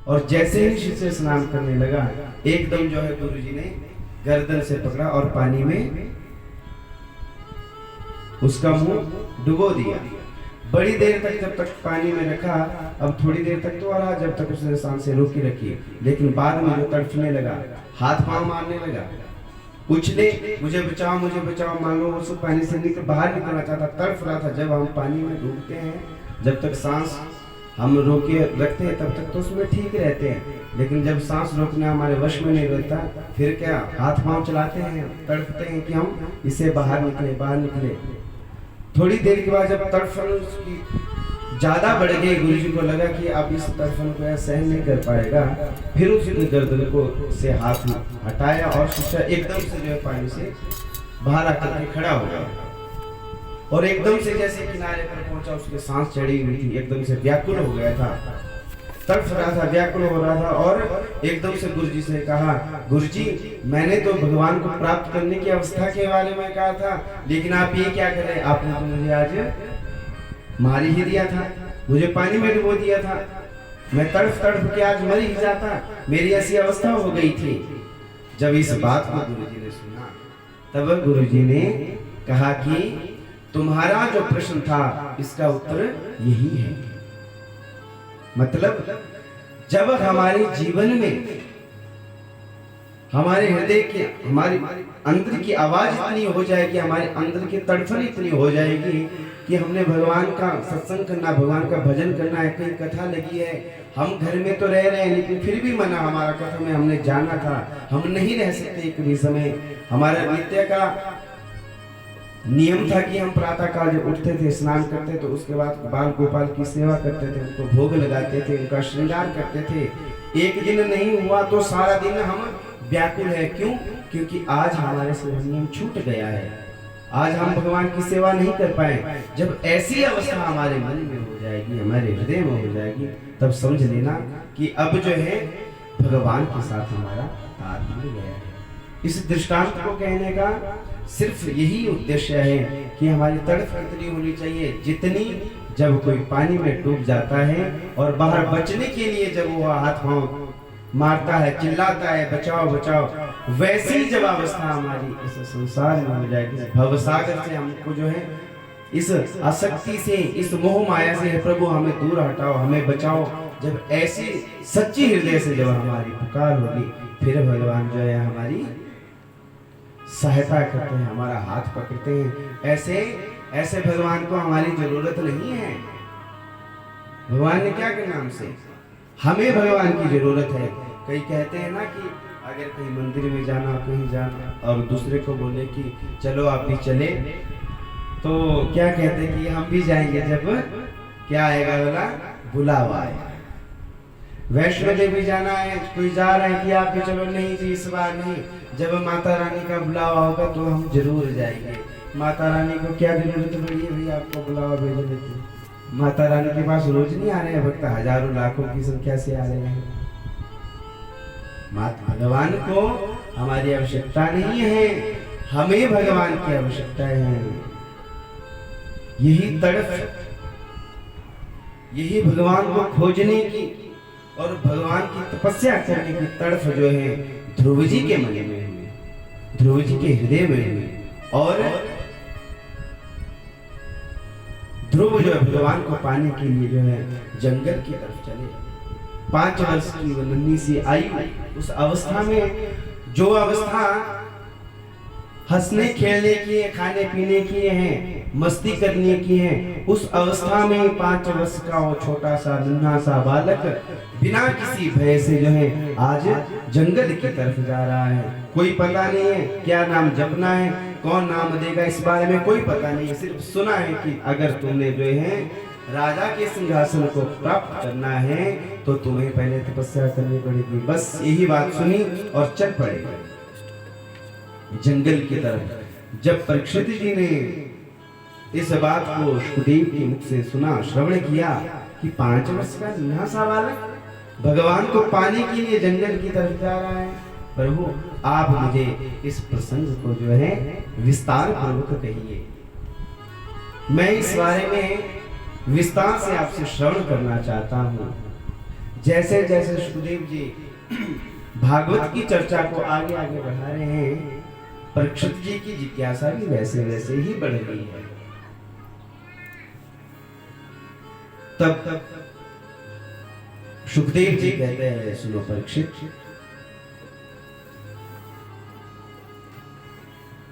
और जैसे ही शिष्य स्नान करने लगा, एकदम जो है गुरुजी ने गर्दन से पकड़ा और पानी में उसका मुंह डुबो दिया। बड़ी देर तक जब तक पानी में रखा, अब थोड़ी देर तक तो रहा जब तक उसने सांस से रोकी रखी, लेकिन बाद में जो तड़फने लगा, हाथ पांव मारने लगा, उछले, मुझे बचाओ मांगो, वो सब पानी से निकल बाहर निकलना चाहता, तड़फ रहा था। जब हम पानी में डूबते हैं, जब तक सांस हम रोके रखते हैं तब तक तो उसमें ठीक रहते हैं, लेकिन जब सांस रोकना हमारे वश में नहीं रहता, फिर क्या हाथ पांव चलाते हैं, तड़पते हैं कि हम इससे बाहर निकले। थोड़ी देर के बाद जब तड़फन उसकी ज्यादा बढ़ गई, गुरुजी को लगा कि अब इस तड़फन को सहन नहीं कर पाएगा, फिर उसने गर्दन को से हाथ हटाया और शिष्य एकदम से जो है पानी से बाहर आकर के खड़ा हो गया और एकदम से जैसे किनारे पर पहुंचा, उसकी सांस चढ़ी हुई थी, एकदम से व्याकुल हो गया था, तड़फ रहा था, व्याकुल हो रहा था। और एकदम से गुरुजी से कहा, गुरुजी मैंने तो भगवान को प्राप्त करने की अवस्था के बारे में कहा था, लेकिन आप ये क्या कर रहे, आपने तो मुझे आज मार ही दिया था, मुझे पानी में डुबो दिया था, मैं तड़फ के आज मर ही जाता, मेरी ऐसी अवस्था हो गई थी। जब इस बात को गुरुजी ने सुना, तब गुरुजी ने कहा कि तुम्हारा जो प्रश्न था इसका उत्तर यही है। मतलब जब हमारे जीवन में हमारे हृदय के हमारे अंदर की आवाज इतनी हो जाएगी, हमारे अंदर की तड़फन इतनी हो जाएगी कि हमने भगवान का सत्संग करना, भगवान का भजन करना है, कहीं कथा लगी है, हम घर में तो रह रहे हैं लेकिन फिर भी मना हमारा कथा में हमने जाना था, हम नहीं रह सकते एक भी समय। हमारा नित्य का नियम था कि हम प्रातः काल जब उठते थे, स्नान करते तो उसके बाद बाल गोपाल की सेवा करते थे, उनको भोग लगाते थे, उनका श्रृंगार करते थे। एक दिन नहीं हुआ तो सारा दिन हम व्याकुल है। क्यों? क्योंकि आज हमारे से नियम छूट गया है, आज हम भगवान की सेवा नहीं कर पाए। जब ऐसी अवस्था हमारे मन में हो जाएगी, हमारे हृदय में हो जाएगी, तब समझ लेना कि अब जो है भगवान के साथ हमारा तार जुड़ गया है। इस दृष्टांत को कहने का सिर्फ यही उद्देश्य है कि हमारी तड़फ कितनी होनी चाहिए, जितनी जब कोई पानी में डूब जाता है और बाहर बचने के लिए जब वो हाथ पांव मारता है, चिल्लाता है बचाओ बचाओ, वैसी जब अवस्था हमारी इस संसार में हो जाएगी, भवसागर से हमको जो है इस आसक्ति से, इस मोह माया से, प्रभु हमें दूर हटाओ, हमें बचाओ, जब ऐसी सच्ची हृदय से जब हमारी पुकार होगी, फिर भगवान जो है हमारी सहायता करते हैं, हमारा हाथ पकड़ते हैं। ऐसे भगवान को हमारी जरूरत नहीं है। भगवान ने क्या करना हमसे, हमें भगवान की जरूरत है। कई कहते हैं ना कि अगर कहीं मंदिर में जाना, कहीं जाना और दूसरे को बोले कि चलो आप भी चले, तो क्या कहते हैं कि हम भी जाएंगे जब क्या आएगा, बोला बुलावा आएगा। वैष्णो देवी जाना है, कोई जा रहा है कि आप भी चलो, नहीं जी इस बार नहीं, जब माता रानी का बुलावा होगा तो हम जरूर जाएंगे। माता रानी को क्या जरूरत पड़ी है भाई आपको बुलावा भेजने की, माता रानी के पास रोज नहीं आ रहे हैं भक्त, हजारों लाखों की संख्या से आ रहे हैं। माता भगवान को हमारी आवश्यकता नहीं है, हमें भगवान की आवश्यकता है। यही तड़फ, यही भगवान को खोजने की और भगवान की तपस्या करने की तड़फ जो है ध्रुव जी के मन में हुई, ध्रुव जी के हृदय में हुई। और ध्रुव जो है भगवान को पाने के लिए जो है जंगल की तरफ चले। 5 वर्ष की वो नन्ही सी आयु, उस अवस्था में जो अवस्था हंसने खेलने की है, खाने पीने की है, मस्ती करने की है, उस अवस्था में 5 वर्ष का वो छोटा सा नन्हा सा बालक बिना किसी भय से जो है आज जंगल की तरफ जा रहा है। कोई पता नहीं है क्या नाम जपना है, कौन नाम देगा, इस बारे में कोई पता नहीं है। सिर्फ सुना है कि अगर तुमने जो है राजा के सिंहासन को प्राप्त करना है तो तुम्हें पहले तपस्या करनी पड़ेगी। बस यही बात सुनी और चल पड़े जंगल की तरफ। जब परीक्षित जी ने इस बात को सुखदेव के मुख से सुना, श्रवण किया कि 5 वर्ष का नन्हा सा बालक भगवान को पाने के लिए जंगल की तरफ जा रहा है, प्रभु आप मुझे इस प्रसंग को जो है विस्तार पूर्वक कहिए, मैं इस बारे में विस्तार से आपसे श्रवण करना चाहता हूँ। जैसे जैसे सुखदेव जी भागवत की चर्चा को आगे आगे बढ़ा रहे हैं, परीक्षित जी की जिज्ञासा भी वैसे वैसे ही बढ़ रही है। तब सुखदेव जी कहते हैं, सुनो परीक्षित,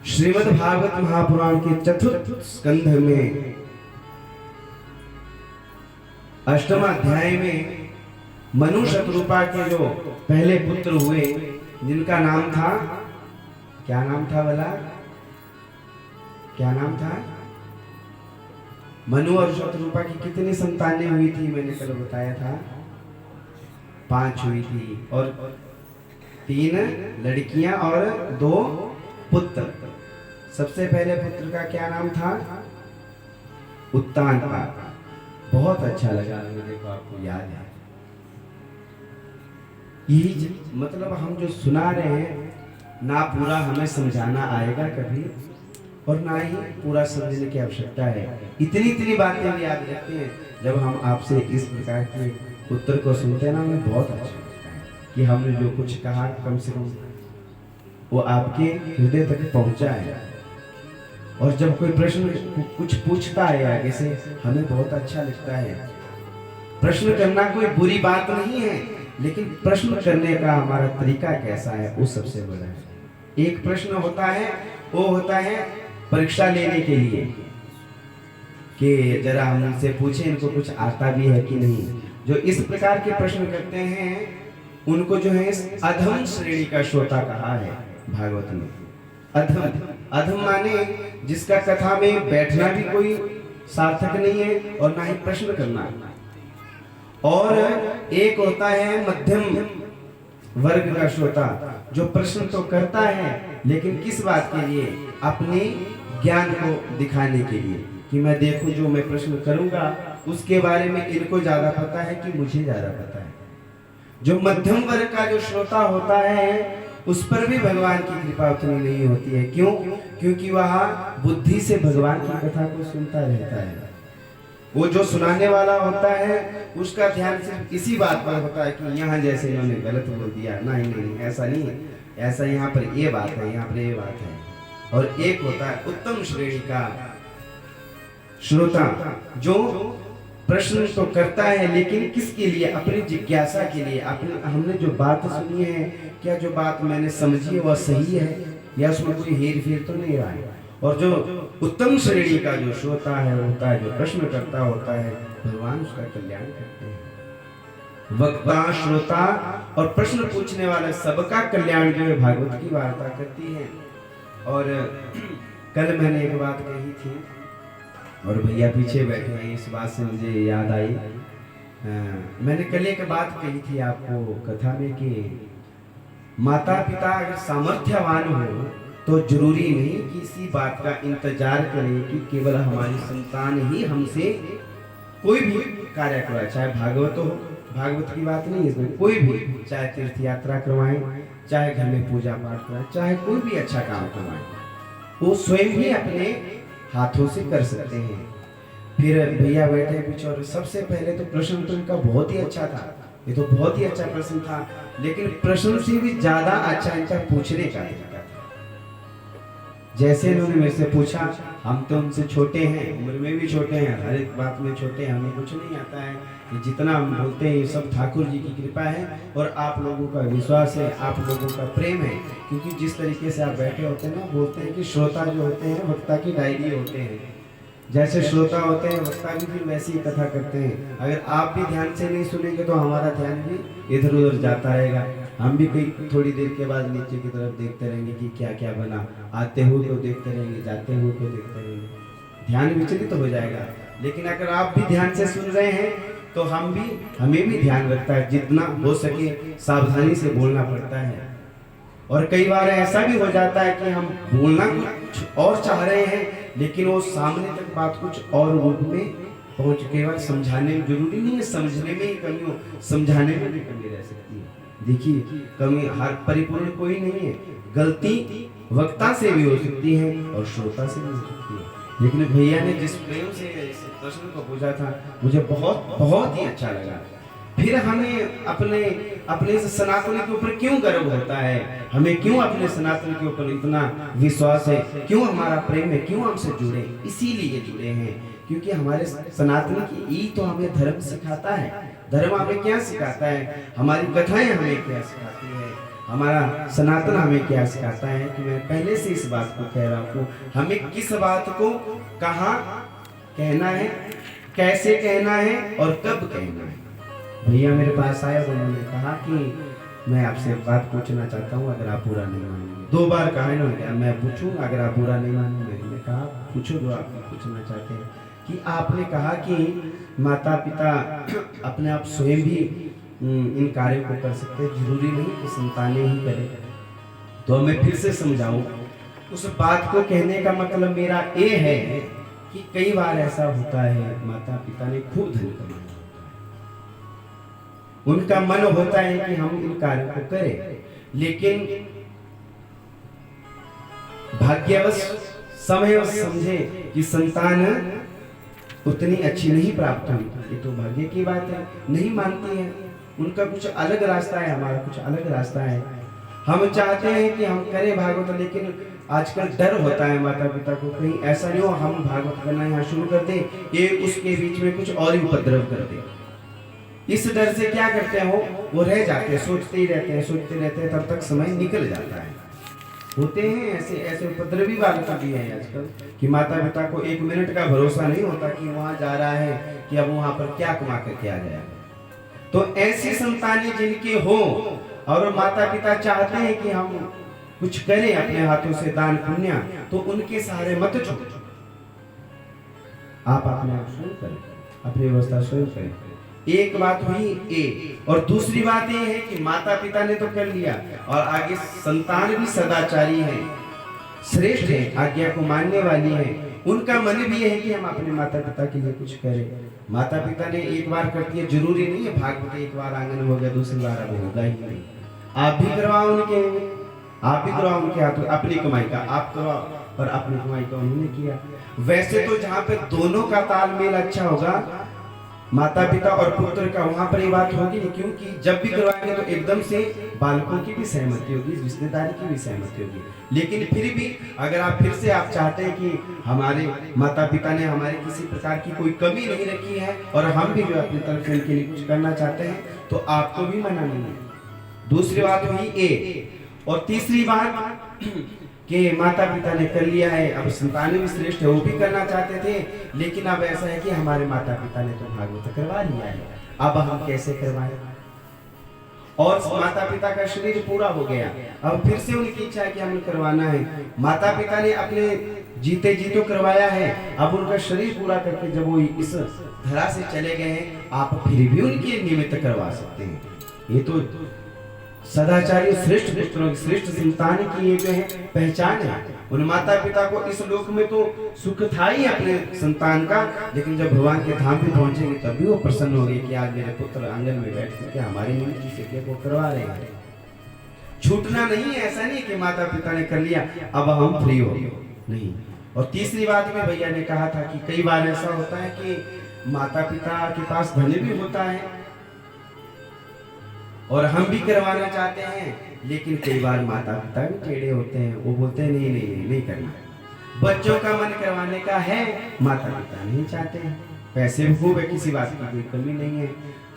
श्रीमद् भागवत महापुराण के चतुर्थ स्कंध में 8वां अध्याय में मनु शतरूपा के जो पहले पुत्र हुए, जिनका नाम था, क्या नाम था वाला, क्या नाम था? मनु और शतरूपा की कितनी संतानें हुई थी? मैंने कल बताया था 5 हुई थी, और 3 लड़कियां और 2 पुत्र। सबसे पहले पुत्र का क्या नाम था? उत्तान का। बहुत अच्छा लगा, देखो आपको याद है। यही मतलब हम जो सुना रहे हैं ना पूरा हमें समझाना आएगा कभी, और ना ही पूरा समझने की आवश्यकता है। इतनी इतनी बातें हम याद रखते हैं। जब हम आपसे इस प्रकार के उत्तर को सुनते हैं ना, हमें बहुत अच्छा लगता है कि हमने जो कुछ कहा कम से कम वो आपके हृदय तक पहुंचा है। और जब कोई प्रश्न कुछ पूछता है आगे से, हमें बहुत अच्छा लगता है। प्रश्न करना कोई बुरी बात नहीं है, लेकिन प्रश्न करने का हमारा तरीका कैसा है वो सबसे बड़ा है। एक प्रश्न होता है, वो होता है परीक्षा लेने के लिए कि जरा हम उनसे पूछें इनको कुछ आता भी है कि नहीं। जो इस प्रकार के प्रश्न करते हैं उनको जो है अधम श्रेणी का श्रोता कहा है भागवत में। अधम, अधम माने जिसका कथा में बैठना भी कोई सार्थक नहीं है और ना ही प्रश्न करना। और एक होता है मध्यम वर्ग का श्रोता, जो प्रश्न तो करता है लेकिन किस बात के लिए? अपने ज्ञान को दिखाने के लिए, कि मैं देखूं जो मैं प्रश्न करूंगा उसके बारे में इनको ज्यादा पता है कि मुझे ज्यादा पता है। जो मध्यम वर्ग का जो श्रोता होता है उस पर भी भगवान की कृपा उतनी नहीं होती है। क्यों? क्योंकि वह बुद्धि से भगवान की कथा को सुनता रहता है। वो जो सुनाने वाला होता है उसका ध्यान सिर्फ इसी बात पर होता है कि यहाँ जैसे इन्होंने गलत बोल दिया, नहीं नहीं ऐसा नहीं है, ऐसा यहाँ पर ये बात है, यहाँ पर ये बात है। और एक होता है उत्तम श्रेणी का श्रोता, जो प्रश्न तो करता है लेकिन किसके लिए? अपनी जिज्ञासा के लिए। अपने हमने जो बात सुनी है, क्या जो बात मैंने समझी है वह सही है या उसमें कोई हेर फेर तो नहीं रहा है? और जो उत्तम श्रेणी का जो श्रोता है होता है, जो प्रश्न करता होता है, भगवान उसका कल्याण करते हैं। वक्ता, श्रोता और प्रश्न पूछने वाला सबका कल्याण जो है भागवत की वार्ता करती है। और कल मैंने एक बात कही थी और भैया पीछे बैठे हैं, इस बात से मुझे याद आई। मैंने कल एक बात कही थी आपको कथा में कि माता पिता अगर सामर्थ्यवान हो तो जरूरी नहीं कि इसी बात का इंतजार करें कि केवल हमारी संतान ही हमसे कोई भी कार्य करवाए। चाहे भागवत हो, भागवत की बात नहीं इसमें, कोई भी, चाहे तीर्थ यात्रा करवाएं, चाहे घर में पूजा पाठ कराएं, चाहे कोई भी अच्छा काम करवाएं, वो स्वयं ही अपने हाथों से कर सकते हैं। फिर भैया बैठे पीछे, और सबसे पहले तो प्रश्न तो इनका बहुत ही अच्छा था, ये तो बहुत ही अच्छा प्रश्न था, लेकिन प्रश्न से भी ज्यादा अच्छा इनका पूछने का तरीका था। जैसे इन्होंने मेरे से पूछा, हम तो उनसे छोटे हैं, उम्र में भी छोटे हैं, हर एक बात में छोटे हैं, हमें कुछ नहीं आता है, कि जितना हम बोलते हैं ये सब ठाकुर जी की कृपा है और आप लोगों का विश्वास है, आप लोगों का प्रेम है। क्योंकि जिस तरीके से आप बैठे होते हैं ना, बोलते हैं कि श्रोता जो होते हैं वक्ता की डायरी होते हैं। जैसे श्रोता होते हैं वक्ता भी फिर वैसी ही कथा करते हैं। अगर आप भी ध्यान से नहीं सुनेंगे तो हमारा ध्यान भी इधर उधर जाता रहेगा। हम भी कई थोड़ी देर के बाद नीचे की तरफ देखते रहेंगे कि क्या क्या बना, आते हुए को देखते रहेंगे, जाते हुए को देखते रहेंगे, ध्यान विचलित हो जाएगा। लेकिन अगर आप भी ध्यान से सुन रहे हैं तो हमें भी ध्यान रखता है, जितना हो सके सावधानी से बोलना पड़ता है। और कई बार ऐसा भी हो जाता है कि हम बोलना कुछ और चाह रहे हैं लेकिन वो सामने तक बात कुछ और रूप में पहुंच, केवल समझाने में जरूरी नहीं है समझने में ही कमी हो, समझाने में भी कमी रह सकती है। देखिए कमी हर परिपूर्ण कोई नहीं है, गलती वक्ता से भी हो सकती है और श्रोता से भी हो सकती है। लेकिन भैया ने जिस प्रेम से इस प्रश्न को पूछा था मुझे बहुत बहुत ही अच्छा लगा। फिर हमें अपने इस सनातन के ऊपर क्यों गर्व होता है, हमें क्यों अपने सनातन के ऊपर इतना विश्वास है, क्यों हमारा प्रेम है, क्यों हमसे जुड़े? इसीलिए जुड़े हैं क्योंकि हमारे सनातन की ई तो हमें धर्म सिखाता है। धर्म हमें क्या सिखाता है, हमारी कथाएं हमें क्या सिखाती है, हमारा सनातन हमें क्या सिखाता है कि मैं पहले से इस बात को कह रहा हूँ, हमें किस बात को कहाँ कहना है, कैसे कहना है और कब कहना है। भैया मेरे पास आए और उन्होंने कहा कि मैं आपसे एक बात पूछना चाहता हूँ, अगर आप बुरा नहीं मानेंगे। 2 बार कहा इन्होंने, मैं पूछूं अगर आप बुरा नहीं मानेंगे? मैंने कहा पूछो जो आप पूछना चाहते हैं। कि आपने कहा कि माता पिता अपने आप स्वयं भी इन कार्यों को कर सकते हैं, जरूरी नहीं कि संतानें ही करें। तो मैं फिर से समझाऊं, उस बात को कहने का मतलब मेरा ये है कि कई बार ऐसा होता है माता पिता ने खूब धन कमाया, उनका मन होता है कि हम इन कार्यों को करें, लेकिन भाग्यवश समयवश समझे कि संतान उतनी अच्छी नहीं प्राप्त हुई, ये तो भाग्य की बात है, नहीं मानती है, उनका कुछ अलग रास्ता है, हमारा कुछ अलग रास्ता है। हम चाहते हैं कि हम करें भागवत, लेकिन आजकल डर होता है माता पिता को, कहीं ऐसा नहीं हो हम भागवत करना यहाँ शुरू कर दें, ये उसके बीच में कुछ और ही उपद्रव कर दे। इस डर से क्या करते हो, वो रह जाते हैं, सोचते ही रहते हैं, सोचते रहते हैं, तब तक समय निकल जाता है। होते हैं ऐसे ऐसे उपद्रवी बालक भी हैं आजकल कि माता पिता को 1 मिनट का भरोसा नहीं होता कि वहां जा रहा है कि अब वहां पर क्या कमा कर क्या जाएगा। तो ऐसी संतानें जिनके हो और माता पिता चाहते हैं कि हम कुछ करें अपने हाथों से दान पुण्य, तो उनके सहारे मत छोड़ो, आप अपने आप स्वयं करें, अपनी व्यवस्था स्वयं करें। एक बात हुई ए, और दूसरी बात ये है कि माता पिता ने तो कर लिया और आगे संतान भी सदाचारी है, श्रेष्ठ है, आज्ञा को मानने वाली है, उनका मन भी है कि हम अपने माता पिता के लिए कुछ करें। माता पिता ने एक बार कर दिया, जरूरी नहीं है भागवत एक बार आंगन हो गया, दूसरी बार अब होगा ही नहीं। आप भी करवाओ उनके, आप भी करवाओ उनके हाथों, अपनी कमाई का आप करवाओ और अपनी कमाई का उन्होंने किया। वैसे तो जहाँ पे दोनों का तालमेल अच्छा होगा, माता पिता और पुत्र का, वहां पर ये बात होगी नहीं, क्योंकि जब भी करवाएंगे तो एकदम से बालकों की भी सहमति होगी, रिश्तेदारी की भी सहमति होगी। लेकिन फिर भी अगर आप फिर से आप चाहते हैं कि हमारे माता पिता ने हमारे किसी प्रकार की कोई कमी नहीं रखी है और हम भी जो अपनी तरफ से उनके लिए कुछ करना चाहते हैं, तो आपको भी मना नहीं है। दूसरी बात हुई ए, और तीसरी बात कि माता पिता ने कर लिया है, अब संतान भी श्रेष्ठ है, वो भी करना चाहते थे, लेकिन अब ऐसा है कि हमारे माता पिता ने तो भागवत करवा लिया है, अब हम कैसे करवाएं? और माता पिता का शरीर पूरा हो गया, अब फिर से उनकी इच्छा है कि हमें करवाना है। माता पिता ने अपने जीते जी तो करवाया है, अब उनका शरीर पूरा करके जब वो इस धरा से चले गए हैं, आप फिर भी उनके निमित्त करवा सकते हैं। ये तो सदाचारी श्रेष्ठ पुत्रों की, श्रेष्ठ संतान की ये जो है पहचान है। उन माता पिता को इस लोक में तो सुख था ही अपने संतान का, लेकिन जब भगवान के धाम पे पहुंचेंगे तब भी वो प्रसन्न हो गए कि आज मेरे पुत्र आंगन में बैठ करके हमारे निमित्त से वो करवा रहे हैं। छूटना नहीं है, ऐसा नहीं कि माता पिता ने कर लिया अब हम फ्री हो, नहीं। और तीसरी बात में भैया ने कहा था कि कई बार ऐसा होता है कि माता पिता के पास धन भी होता है और हम भी करवाना चाहते हैं, लेकिन कई बार माता पिता भी टेढ़े होते हैं, वो बोलते हैं नहीं नहीं नहीं, नहीं करना। बच्चों का मन करवाने का है, माता पिता नहीं चाहते हैं, पैसे भी खूब है, किसी बात की कोई कमी नहीं है।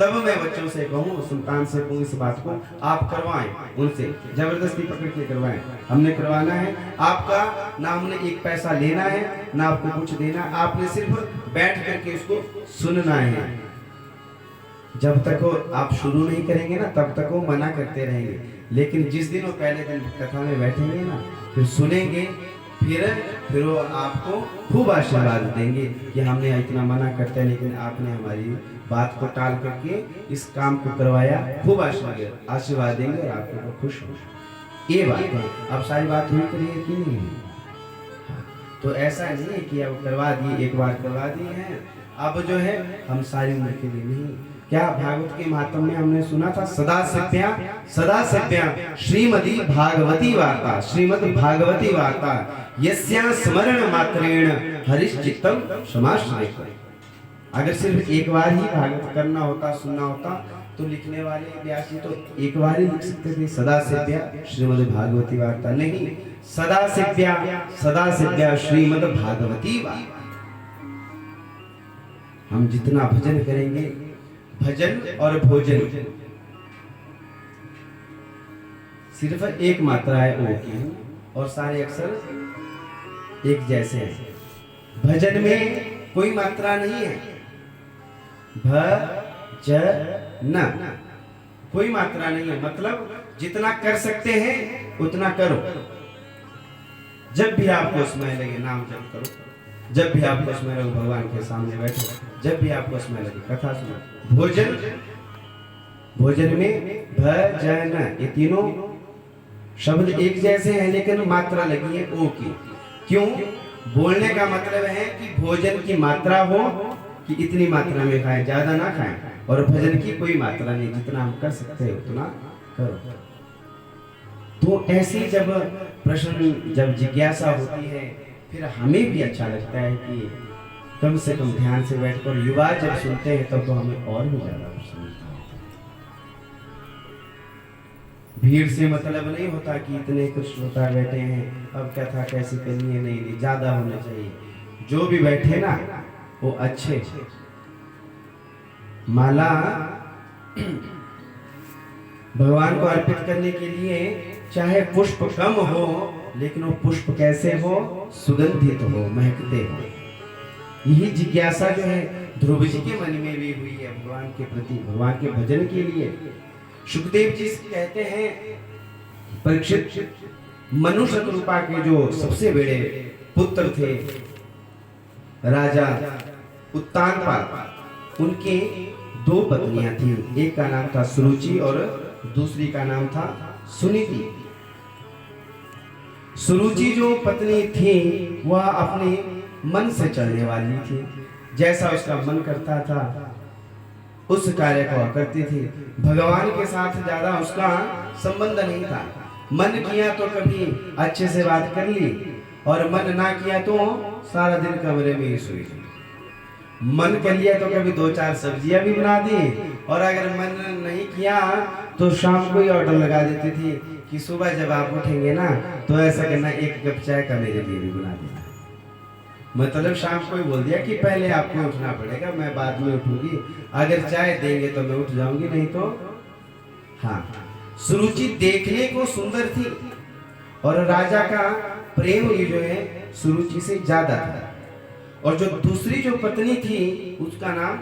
तब मैं बच्चों से कहूँ, संतान से कहूँ, इस बात को आप करवाएं, उनसे जबरदस्ती पकड़ के करवाएं। हमने करवाना है, आपका ना हमने एक पैसा लेना है ना आपको कुछ देना, आपने सिर्फ बैठ करके उसको सुनना है। जब तक वो आप शुरू नहीं करेंगे ना, तब तक वो मना करते रहेंगे, लेकिन जिस दिन वो पहले दिन कथा में बैठेंगे ना, फिर सुनेंगे, फिर वो आपको खूब आशीर्वाद देंगे कि हमने इतना मना करते हैं लेकिन आपने हमारी बात को टाल करके इस काम को करवाया, खूब आशीर्वाद देंगे और आपको खुश हो। ये बात है। अब सारी बात हुई करिए कि नहीं? तो ऐसा नहीं है कि अब करवा दिए, एक बार करवा दिए हैं, अब जो है हम सारी उम्र के लिए नहीं। क्या भागवत के महात्म्य में हमने सुना था, सदा सभ्या श्रीमदी भागवती वार्ता, श्रीमद भागवती वार्ता यस्या स्मरण मात्रेण हरिश्चित्तम समाश्रयेत्। अगर सिर्फ एक बार ही भागवत करना होता, सुनना होता, तो लिखने वाले व्यास जी तो एक बार ही लिख सकते थे सदा सेव्या श्रीमद् भागवती वार्ता, नहीं, सदा सेव्या श्रीमद् भागवती वार्ता। हम जितना भजन करेंगे, भजन और भोजन सिर्फ एक मात्रा है ओ की, और सारे अक्षर एक जैसे हैं। भजन में कोई मात्रा नहीं है, भजन कोई मात्रा नहीं है, मतलब जितना कर सकते हैं उतना करो। जब भी आपको समय लगे नाम जप करो, जब भी आपको समय लगे भगवान के सामने बैठो, जब भी आपको समय लगे कथा सुनो। भोजन में भजन, ये तीनों शब्द एक जैसे हैं लेकिन मात्रा लगी है ओ की। क्यों? बोलने का मतलब है कि भोजन की मात्रा हो कि इतनी मात्रा में खाएं, ज्यादा ना खाएं, और भजन की कोई मात्रा नहीं, जितना हम कर सकते हैं उतना करो। तो ऐसी जब प्रश्न, जब जिज्ञासा होती है, फिर हमें भी अच्छा लगता है कि कम से कम ध्यान से बैठकर युवा जब सुनते हैं तब तो हमें और भी ज्यादा प्रश्न होता है। भीड़ से मतलब नहीं होता कि इतने कुछ श्रोता बैठे हैं, अब कथा कैसे करनी है, नहीं, ज्यादा होना चाहिए। जो भी बैठे ना वो अच्छे। माला भगवान को अर्पित करने के लिए चाहे पुष्प कम हो, लेकिन वो पुष्प कैसे हो? सुगंधित हो, महकते हो। यही जिज्ञासा जो है ध्रुव जी के मन में भी हुई है भगवान के प्रति, भगवान के भजन के लिए। सुखदेव जी कहते हैं, परीक्षित मनुष्य कृपा के जो सबसे बड़े पुत्र थे राजा उत्तानपाद, उनके दो पत्नियां थी, एक का नाम था सुरुचि और दूसरी का नाम था सुनीति। सुरुचि जो पत्नी थी वह अपने मन से चलने वाली थी, जैसा उसका मन करता था उस कार्य को करती थी। भगवान के साथ ज्यादा उसका संबंध नहीं था। मन किया तो कभी अच्छे से बात कर ली, और मन ना किया तो सारा दिन कमरे में ही सोई। मन कर लिया तो कभी 2-4 सब्जियां भी बना दी, और अगर मन नहीं किया तो शाम को ही ऑर्डर लगा देती थी कि सुबह जब आप उठेंगे ना तो ऐसा करना, 1 कप चाय का मेरे लिए भी बना देना। मतलब शाम को ही बोल दिया कि पहले आपको उठना पड़ेगा, मैं बाद में उठूंगी, अगर चाय देंगे तो मैं उठ जाऊंगी, नहीं तो। हाँ, सुरुचि देखने को सुंदर थी और राजा का प्रेम ये जो है सुरुचि से ज्यादा था। और जो दूसरी जो पत्नी थी उसका नाम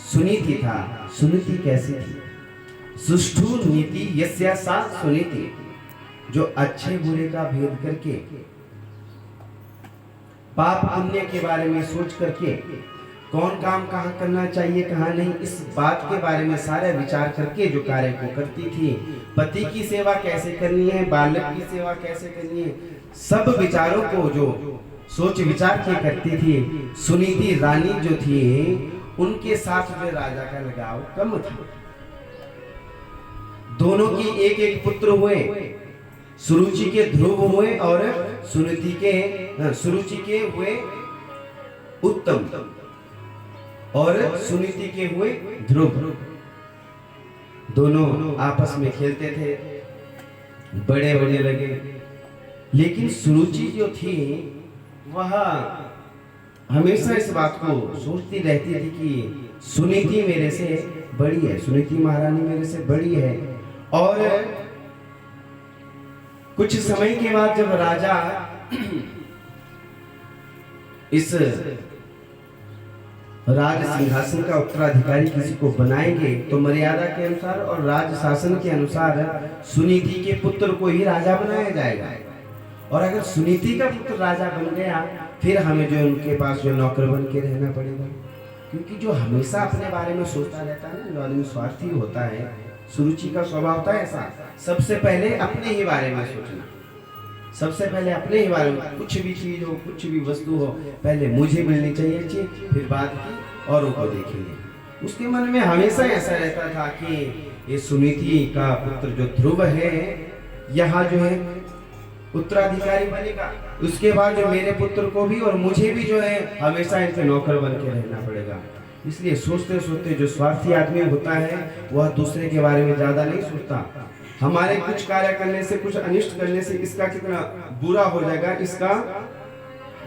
सुनीति था। सुनीति कैसी थी? सुष्ठु नीति यस्या सा सुनीति, जो अच्छे बुरे का भेद करके, पाप पुण्य के बारे में सोच करके, कौन काम कहाँ करना चाहिए कहाँ नहीं, इस बात के बारे में सारे विचार करके जो कार्य को करती थी। पति की सेवा कैसे करनी है, बालक की सेवा कैसे करनी है, सब विचारों को जो सोच विचार के करती थी। सुनीति रानी जो थी उनके साथ जो राजा का लगाव कम था। दोनों की एक एक पुत्र हुए, सुरुचि के ध्रुव हुए और सुरुचि के हुए उत्तम और सुनीति के हुए ध्रुव। दोनों आपस में खेलते थे, बड़े बड़े लगे, लेकिन सुरुचि जो थी वह हमेशा इस बात को सोचती रहती थी कि सुनीति मेरे से बड़ी है, सुनीति महारानी मेरे से बड़ी है। और कुछ समय के बाद जब राजा इस राज सिंहासन का उत्तराधिकारी किसी को बनाएंगे तो मर्यादा के अनुसार और राज शासन के अनुसार सुनीति के पुत्र को ही राजा बनाया जाएगा। और अगर सुनीति का पुत्र राजा बन गया फिर हमें जो उनके पास जो नौकर बन के रहना पड़ेगा, क्योंकि जो हमेशा अपने बारे में सोचता रहता है ना, जो आदमी स्वार्थी होता है, सुरुचि का स्वभाव था ऐसा, सबसे पहले अपने ही बारे में सोचना, सबसे पहले अपने ही बारे में, कुछ भी चीज हो, कुछ भी वस्तु हो, पहले मुझे मिलनी चाहिए अच्छी, फिर बाद की औरों को देखेंगे। उसके मन में हमेशा ऐसा रहता था कि ये सुनीति का पुत्र जो ध्रुव है यहाँ जो है उत्तराधिकारी बनेगा, उसके बाद जो मेरे पुत्र को भी और मुझे भी जो है हमेशा इनके नौकर बन के रहना पड़ेगा। इसलिए सोचते सोचते जो स्वार्थी आदमी होता है वह दूसरे के बारे में ज्यादा नहीं सोचता। हमारे कुछ कार्य करने से, कुछ अनिष्ट करने से इसका कितना बुरा हो जाएगा, इसका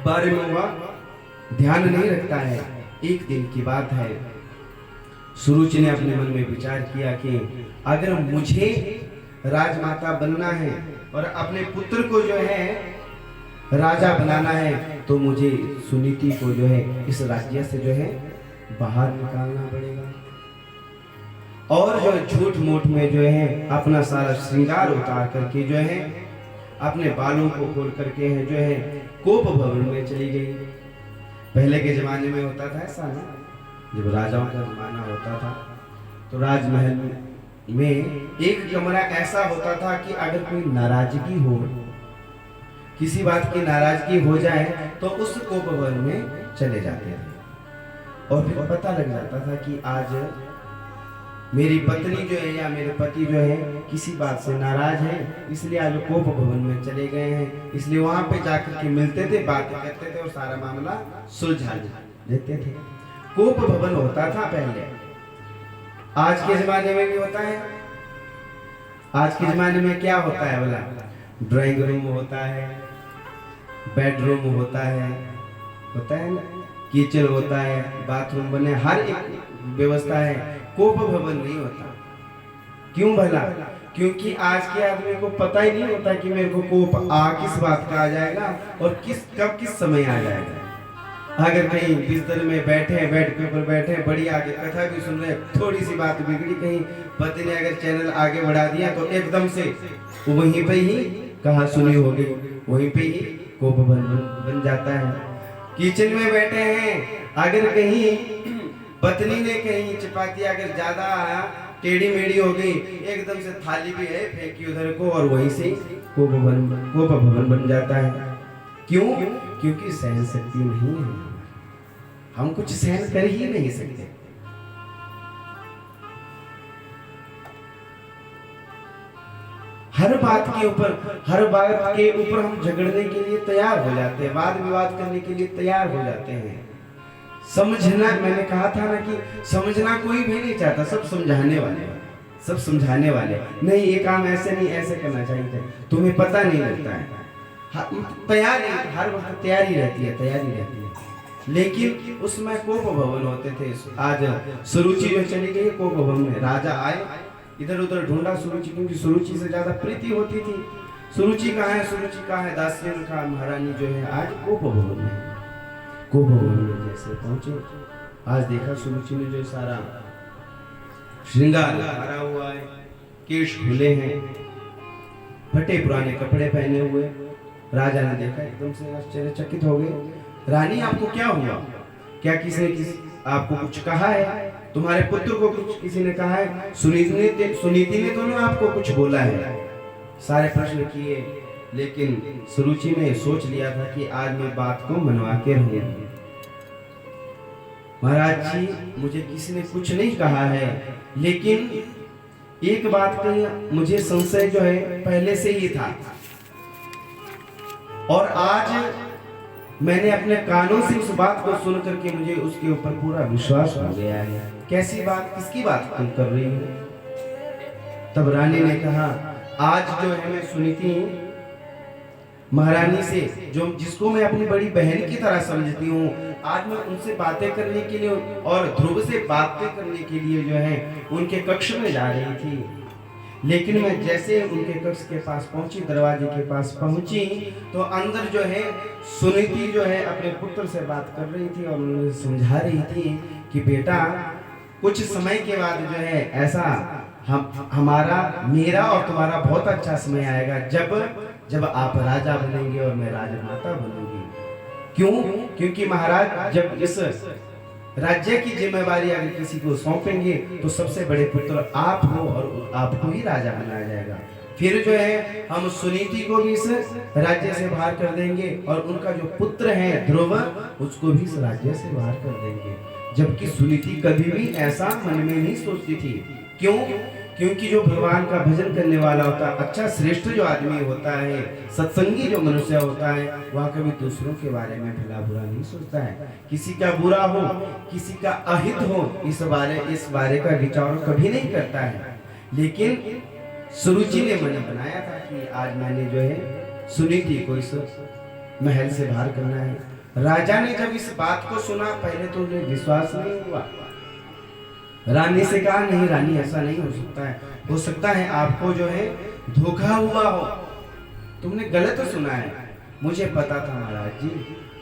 बारे में वह ध्यान नहीं रखता है। एक दिन की बात है, सुरुचि ने अपने मन में विचार किया कि अगर मुझे राजमाता बनना है और अपने पुत्र को जो है राजा बनाना है तो मुझे सुनीति को जो है इस राज्य से जो है बाहर निकालना पड़ेगा। और जो झूठ मूठ में जो है अपना सारा श्रृंगार उतार करके जो है अपने बालों को खोल करके है जो है कोप भवन में चली गई। पहले के जमाने में होता था ऐसा ना, जब राजाओं का जमाना होता था तो राजमहल में एक कमरा ऐसा होता था कि अगर कोई नाराजगी हो, किसी बात की नाराजगी हो जाए तो उस कोप भवन में चले जाते थे और फिर पता लग जाता था कि आज मेरी पत्नी जो है या मेरे पति जो है किसी बात से नाराज है, इसलिए आज कोप भवन में चले गए हैं। इसलिए वहां पे जाकर के मिलते थे, बातें करते थे और सारा मामला सुलझा देते थे। कोप भवन होता था पहले, आज के जमाने में भी होता है। आज के जमाने में क्या होता है बोला, ड्राइंग रूम होता है, बेडरूम होता है ना, किचन होता है, बाथरूम बने, हर एक व्यवस्था है। कोप भवन नहीं होता। क्यों भला? क्योंकि आज के आदमी को पता ही नहीं होता कि मेरे को कोप किस बात का आ जाएगा और कब किस समय आ जाएगा। अगर कहीं बिस्तर में बैठे हैं, बेड के ऊपर बैठे हैं, बड़ी आगे कथा भी सुन रहे हैं, थोड़ी सी बात बिगड़ी, कहीं पति ने अगर चैनल आगे बढ़ा दिया तो एकदम से वहीं पे ही कहा सुनी हो गई, वहीं पे ही कोप बन जाता है। किचन में बैठे हैं, अगर कहीं पत्नी ने कहीं चपाती अगर ज्यादा टेढ़ी मेढ़ी हो गई, एकदम से थाली भी है फेंकी उधर को और वहीं से कोप भवन बन जाता है। क्यों? क्योंकि सहन शक्ति नहीं है, हम कुछ सहन कर ही नहीं सकते। हर बात के ऊपर हम झगड़ने के लिए तैयार हो जाते हैं, वाद विवाद करने के लिए तैयार हो जाते हैं। समझना, मैंने कहा था ना कि समझना कोई भी नहीं चाहता, सब समझाने वाले नहीं, ये काम ऐसे नहीं, ऐसे करना चाहिए, तुम्हें पता नहीं लगता है। तैयारी हर वक्त तैयारी रहती है। लेकिन उसमें कोप भवन होते थे। आज सुरुचि जो चली गई कोप भवन में, राजा आए, इधर उधर ढूंढा सुरुचि, क्योंकि सुरुचि से ज्यादा प्रीति होती थी। सुरुचि कहाँ है, दासियन का महारानी जो है आज कोप भवन में। कोप भवन में जैसे पहुंचे, आज देखा सुरुचि ने जो सारा श्रृंगार भरा हुआ है, केश खुले हैं, फटे पुराने कपड़े पहने हुए। राजा ने देखा, एकदम से आश्चर्यचकित हो गए। रानी आपको क्या हुआ? क्या किसी ने आपको कुछ कहा है? तुम्हारे पुत्र को कुछ किसी ने कहा है? सुनीति ने तो ना आपको कुछ बोला है? सारे प्रश्न किए, लेकिन सुरुचि ने सोच लिया था कि आज मैं बात को मनवा के रहूंगी। महाराज जी, मुझे किसी ने कुछ नहीं कहा है, लेकिन एक बात का मुझे संशय जो है पहले से ही था, और आज मैंने अपने कानों से उस बात को सुन करके मुझे उसके ऊपर पूरा विश्वास हो गया है। कैसी बात, किसकी बात तुम कर रही हो? तब रानी ने कहा, आज जो है मैं सुनीति महारानी से, जो जिसको मैं अपनी बड़ी बहन की तरह समझती हूँ, आज मैं उनसे बातें करने के लिए और ध्रुव से बातें करने के लिए जो है उनके कक्ष में जा रही थी। लेकिन मैं जैसे उनके कक्ष के पास पहुंची, दरवाजे के पास पहुंची, तो अंदर जो है सुनीति जो है अपने पुत्र से बात कर रही थी और उन्हें समझा रही थी कि बेटा, कुछ समय के बाद जो है ऐसा मेरा और तुम्हारा बहुत अच्छा समय आएगा, जब आप राजा बनेंगे और मैं राजमाता बनूंगी। क्यों? क्योंकि महाराज, जब इस राज्य की जिम्मेवारी अगर किसी को सौंपेंगे तो सबसे बड़े पुत्र आप हो और आपको ही राजा बनाया जाएगा। फिर जो है हम सुनीति को भी इस राज्य से बाहर कर देंगे और उनका जो पुत्र है ध्रुव, उसको भी इस राज्य से बाहर कर देंगे। जबकि सुनीति कभी भी ऐसा मन में नहीं सोचती थी। क्यों? क्योंकि जो भगवान का भजन करने वाला होता है, अच्छा श्रेष्ठ जो आदमी होता है, सत्संगी जो मनुष्य होता है, वह कभी दूसरों के बारे में भला बुरा नहीं सोचता है। किसी का बुरा हो, किसी का अहित हो, इस बारे का विचार कभी नहीं करता है। लेकिन सुरुचि ने मन बनाया था कि आज मैंने जो है सुनीति को इस महल से बाहर करना है। राजा ने जब इस बात को सुना, पहले तो उन्हें विश्वास नहीं हुआ। रानी से कहा, नहीं रानी, ऐसा नहीं हो सकता है आपको जो है धोखा हुआ हो, तुमने गलत सुना है। मुझे पता था महाराज जी,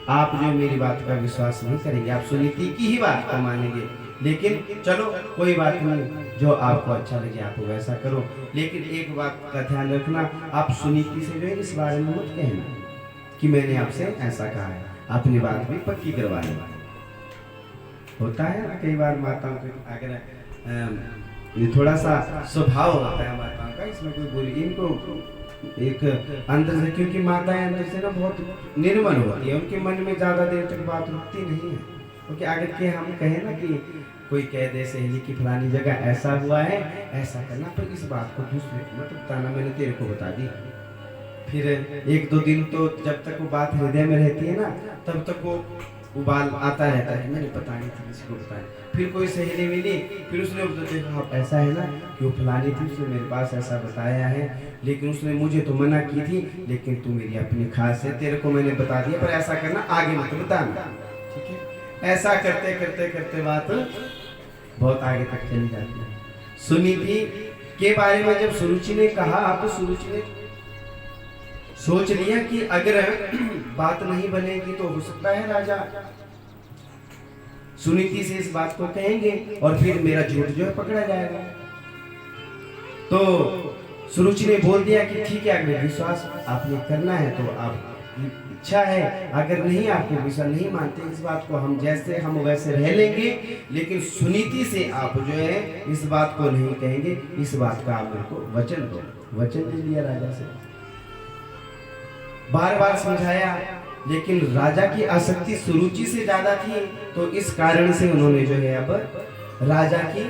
आप जो मेरी बात का विश्वास नहीं करेंगे, आप सुनीति की ही बात को मानेंगे। लेकिन चलो कोई बात नहीं, जो आपको अच्छा लगे आप वैसा करो। लेकिन एक बात का ध्यान रखना, आप सुनीति से जो है इस बारे में मत कहना कि मैंने आपसे ऐसा कहा है, अपनी बात भी पक्की करवाने वाले। होता है ना कई बार माताओं को, अगर ये थोड़ा सा स्वभाव होता है माताओं का, इसमें कोई बोली इनको एक अंदर से, क्योंकि माताएं अंदर से ना बहुत निर्मल होती है, उनके मन में ज्यादा देर तक बात रुकती नहीं है। क्योंकि अगर के हम कहें ना कि कोई कह दे सहेली की फलानी जगह ऐसा हुआ है, ऐसा करना, तो इस बात को दूसरे को मत बताना, मैंने तेरे को बता दी। फिर एक दो दिन तो जब तक वो बात हृदय में रहती है ना, तब तक वो उबाल आता रहता है, मैंने बताई थी, किसी को बताया। फिर कोई सहेली मिली, फिर उसने देखा ऐसा है ना कि वो फलानी थी, उसने मेरे पास ऐसा बताया है, लेकिन उसने मुझे तो मना की थी, लेकिन तू मेरी अपनी खास है, तेरे को मैंने बता दिया, पर ऐसा करना आगे मत बताना, ठीक है। ऐसा करते करते करते बात बहुत आगे तक चली जाती है। सुनीति के बारे में जब सुरुचि ने कहा, तो सुरुचि ने सोच लिया कि अगर बात नहीं बनेगी तो हो सकता है राजा सुनीति से इस बात को कहेंगे और फिर मेरा झूठ जो है पकड़ा जाएगा। तो सुरुचि ने बोल दिया कि ठीक है, अगर विश्वास आपने करना है तो आपकी इच्छा है, अगर नहीं आपको विश्वास नहीं मानते इस बात को, हम वैसे रह लेंगे, लेकिन सुनीति से आप जो है इस बात को नहीं कहेंगे, इस बात का आप मेरे को वचन दो। वचन ले लिया राजा से, बार बार समझाया, लेकिन राजा की आसक्ति सुरुचि से ज्यादा थी, तो इस कारण से उन्होंने जो है अब राजा की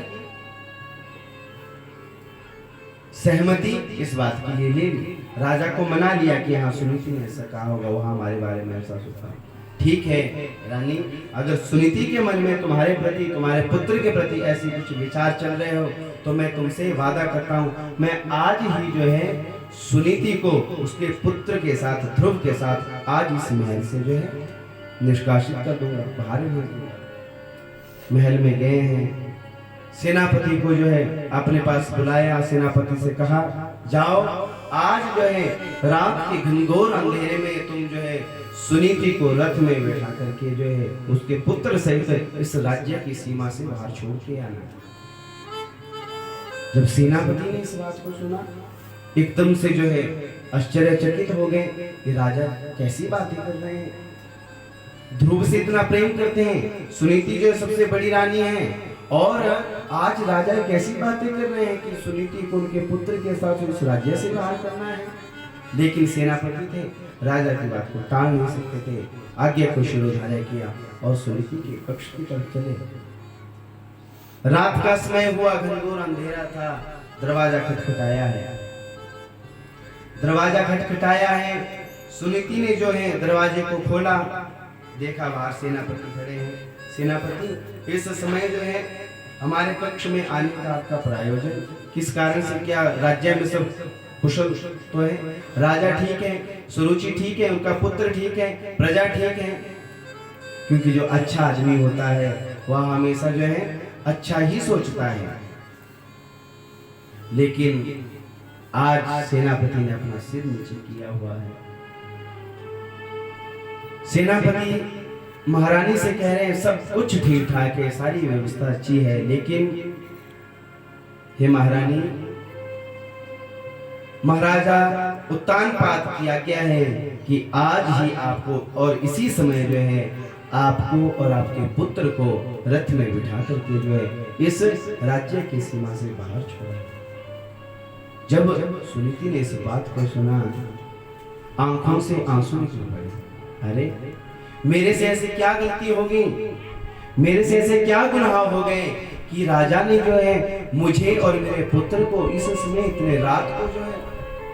सहमति इस बात की ले ली। राजा को मना लिया कि हाँ सुनीति ने ऐसा कहा होगा, वह हमारे बारे में ऐसा सोचा। ठीक है रानी, अगर सुनीति के मन में तुम्हारे प्रति, तुम्हारे पुत्र के प्रति ऐसी कुछ विचार चल रहे हो, तो मैं तुमसे वादा करता हूँ, मैं आज ही जो है सुनीति को उसके पुत्र के साथ, ध्रुव के साथ, आज इस महल से जो है निष्कासित कर दूंगा, बाहर भेज दूंगा। महल में गए हैं, सेनापति को जो है अपने पास बुलाया, सेनापति से कहा जाओ, आज जो है रात के घनघोर अंधेरे में तुम जो है सुनीति को रथ में बैठा करके जो है उसके पुत्र सहित इस राज्य की सीमा से बाहर छोड़ के आना। जब सेनापति ने इस बात को सुना, एकदम से जो है आश्चर्यचकित हो गए कि राजा कैसी बातें कर रहे हैं, ध्रुव से इतना प्रेम करते हैं, सुनीति जो सबसे बड़ी रानी है, और आज राजा कैसी बातें कर रहे हैं कि सुनीति को उनके पुत्र के साथ इस राज्य से बाहर करना है। लेकिन सेनापति थे, राजा की बात को टाल नहीं सकते थे, आज्ञा को शिरोधार्य किया और सुनीति के कक्ष की तरफ चले। रात का समय हुआ, घनघोर अंधेरा था, दरवाजा खटखटाया है, दरवाजा खटखटाया है। सुनीति ने जो है दरवाजे को खोला, देखा बाहर सेनापति खड़े हैं। सेनापति, इस समय जो है हमारे पक्ष में आने का आपका प्रायोजन किस कारण से, क्या राज्य में सब कुशल तो है, राजा ठीक है, सुरुचि ठीक है, उनका पुत्र ठीक है, प्रजा ठीक है? क्योंकि जो अच्छा आदमी होता है वह हमेशा जो है अच्छा ही सोचता है। लेकिन आज सेनापति ने अपना सिर नीचे किया हुआ है। सेनापति महारानी से कह रहे हैं सब कुछ ठीक ठाक है, सारी व्यवस्था अच्छी है, लेकिन हे महारानी, महाराजा उत्तानपाद किया गया है कि आज ही आपको और इसी समय जो है आपको और आपके पुत्र को रथ में बिठा करके जो है इस राज्य की सीमा से बाहर छोड़ा। जब सुनीति ने इस बात को सुना, आंखों से आंसू निकल पड़े। अरे मेरे से ऐसे क्या गलती हो गई, मेरे से ऐसे क्या गुनाह हो गए कि राजा ने जो है मुझे और मेरे पुत्र को इस समय इतने रात को जो है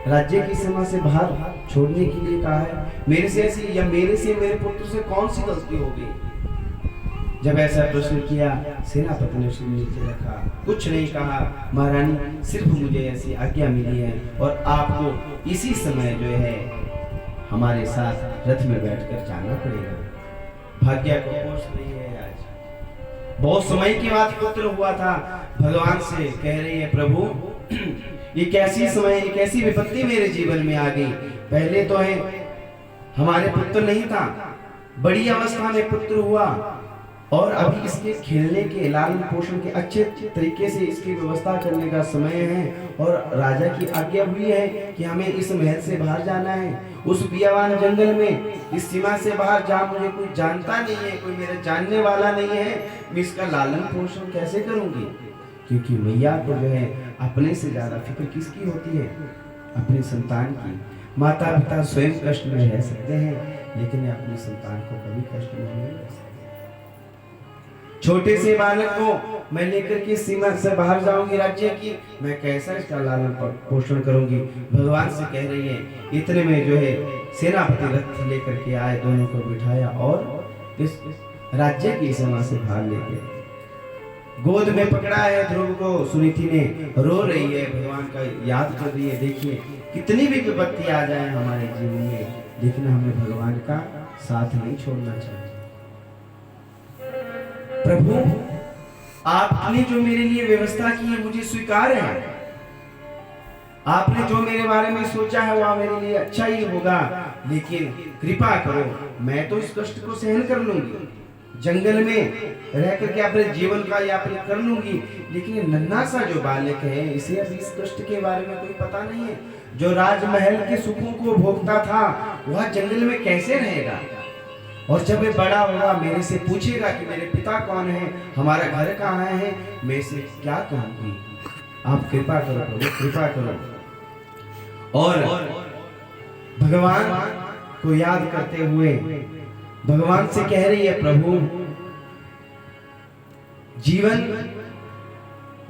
राज्य की सीमा से बाहर छोड़ने के लिए कहा है? मेरे से ऐसी या मेरे से मेरे पुत्र से कौन सी गलती हो गई? जब ऐसा प्रश्न किया, सेनापति ने सिर नीचे रखा, कुछ नहीं कहा। महारानी, सिर्फ मुझे ऐसी आज्ञा मिली है और आपको इसी समय जो है हमारे साथ रथ में बैठकर जाना पड़ेगा। भाग्य को कोस रही है आज। बहुत समय के बाद पुत्र हुआ था, भगवान से कह रही है, प्रभु ये कैसी समय, ये कैसी विपत्ति मेरे जीवन में आ गई। पहले तो है हमारे पुत्र नहीं था, बड़ी अवस्था में पुत्र हुआ और अभी इसके खेलने के, लालन पोषण के अच्छे तरीके से इसकी व्यवस्था करने का समय है और राजा की आज्ञा हुई है कि हमें इस महल से बाहर जाना है, उस बियावान जंगल में, इस सीमा से बाहर जहाँ मुझे कोई जानता नहीं है, कोई मेरा जानने वाला नहीं है, मैं इसका लालन पोषण कैसे करूंगी? क्योंकि मैया को जो है अपने से ज्यादा फिक्र किसकी होती है? अपनी संतान की। माता पिता स्वयं कष्ट में रह सकते हैं लेकिन अपनी संतान को कभी कष्ट में नहीं रह सकते। छोटे से बालक को मैं लेकर के सीमा से बाहर जाऊंगी राज्य की, मैं कैसा इसका लालन पोषण करूंगी? भगवान से कह रही है। इतने में जो है सेनापति रथ लेकर के आए, दोनों को बिठाया और इस राज्य की सीमा से बाहर ले गए। गोद में पकड़ा है ध्रुव को, सुनीति ने रो रही है, भगवान का याद कर रही है। देखिए कितनी भी विपत्ति आ जाए हमारे जीवन में, लेकिन हमें भगवान का साथ नहीं छोड़ना चाहिए। प्रभु, आपने जो मेरे लिए व्यवस्था की है मुझे स्वीकार है। आपने जो मेरे बारे में सोचा है वह मेरे लिए अच्छा ही होगा, लेकिन कृपा करो, मैं तो इस कष्ट को सहन कर लूंगी, जंगल में रह करके अपने जीवन का यापन कर लूंगी, लेकिन नन्हा सा जो बालक है इसे अभी इस कष्ट के बारे में कोई पता नहीं है। जो राजमहल के सुखों को भोगता था वह जंगल में कैसे रहेगा? और जब ये बड़ा होगा मेरे से पूछेगा कि मेरे पिता कौन है, हमारा घर कहाँ है, मैं इसे क्या कहूंगी? आप कृपा करो प्रभु, कृपा करो। और भगवान को याद करते हुए भगवान से कह रही है, प्रभु जीवन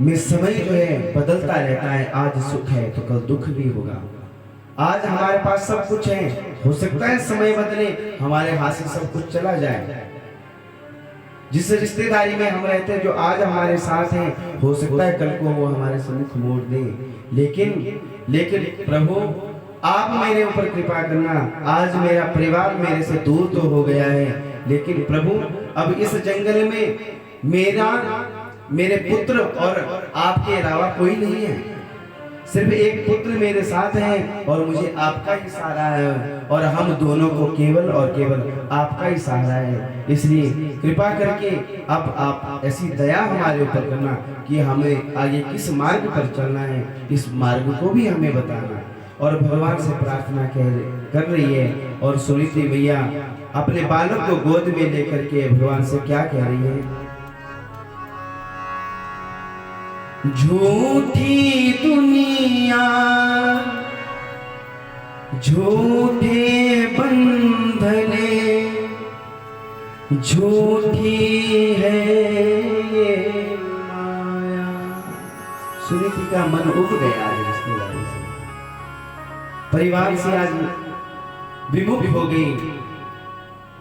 में समय जो है बदलता रहता है, आज सुख है तो कल दुख भी होगा। आज हमारे पास सब कुछ है, हो सकता है समय बदले, हमारे हाथ से सब कुछ चला जाए। जिस रिश्तेदारी में हम रहते हैं, जो आज हमारे साथ है, हो सकता है कल को वो हमारे सम्मुख मोड़ दे। लेकिन प्रभु आप मेरे ऊपर कृपा करना। आज मेरा परिवार मेरे से दूर तो हो गया है, लेकिन प्रभु अब इस जंगल में मेरे पुत्र और आपके अलावा कोई नहीं है। सिर्फ एक पुत्र मेरे साथ है और मुझे आपका ही सहारा है, और हम दोनों को केवल और केवल आपका ही सहारा है। इसलिए कृपा करके अब आप ऐसी दया हमारे ऊपर करना कि हमें आगे किस मार्ग पर चलना है, इस मार्ग को भी हमें बताना। और भगवान से प्रार्थना कर रही है, और सुनीति मैया अपने बालक को गोद में लेकर के भगवान से क्या कह रही है? झूठी दुनिया, झूठे बंधने, झूठी है ये माया। सुनीति का मन उब गया है रिश्तेदारी से, परिवार से आज विमुख हो गई।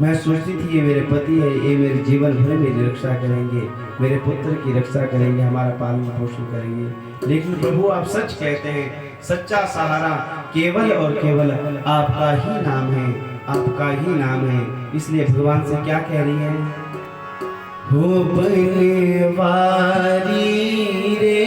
मैं सोचती थी ये मेरे पति है, ये मेरे जीवन भर मेरी रक्षा करेंगे, मेरे पुत्र की रक्षा करेंगे, हमारा पालन पोषण करेंगे। लेकिन प्रभु आप सच कहते हैं, सच्चा सहारा केवल और केवल आपका ही नाम है, आपका ही नाम है। इसलिए भगवान से क्या कह रही है? हो बनवारी रे